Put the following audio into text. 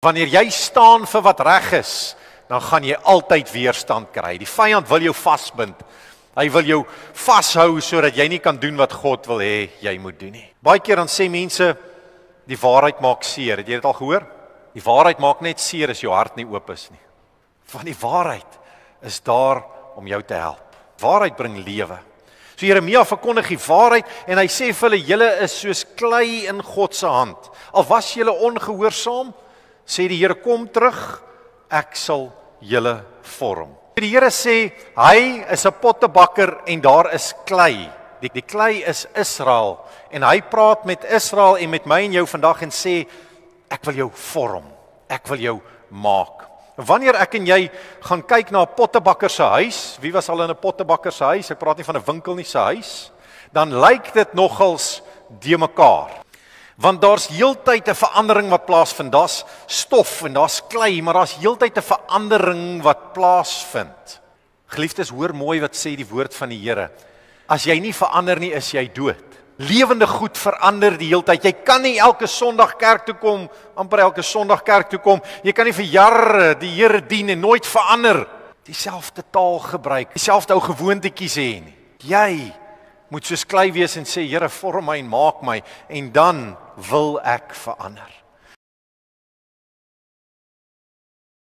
Wanneer jy staan vir wat reg is, dan gaan jy altyd weerstand kry. Die vyand wil jou vasbind. Hy wil jou vashou sodat jy nie kan doen wat God wil hê jy moet doen nie. Baie keer dan sê mense die waarheid maak seer. Het jy dit al gehoor? Die waarheid maak net seer as jou hart nie oop is nie. Want die waarheid is daar om jou te help. Waarheid bring lewe. So Jeremia verkondig die waarheid en hy sê vir hulle, julle is soos klei in God se hand. Al was julle ongehoorsaam, sê die Here, kom terug, ek sal julle vorm. Die Here sê, hy is 'n pottebakker en daar is klei. Die klei is Israel en hy praat met Israel en met my en jou vandag en sê, ek wil jou vorm, ek wil jou maak. Wanneer ek en jy gaan kyk na 'n pottebakker se huis, wie was al in 'n pottebakker se huis? Ek praat nie van 'n winkel nie, se huis. Dan lyk dit nogals de mekaar. Want daar's heeltyd 'n verandering wat plaasvind. Daar's stof en daar's klei, maar daar's heeltyd 'n verandering wat plaasvind. Geliefdes, hoor mooi wat sê die woord van die Here. As jy nie verander nie, is jy dood. Lewende goed verander die heeltyd. Jy kan nie elke Sondag kerk toe kom, amper elke Sondag kerk toe kom. Jy kan nie vir jare die Here dien en nooit verander. Dieselfde taal gebruik, dieselfde ou gewoontetjies hê nie. Jy moet soos klei wees en sê, Here, vorm my en maak my, en dan wil ek verander.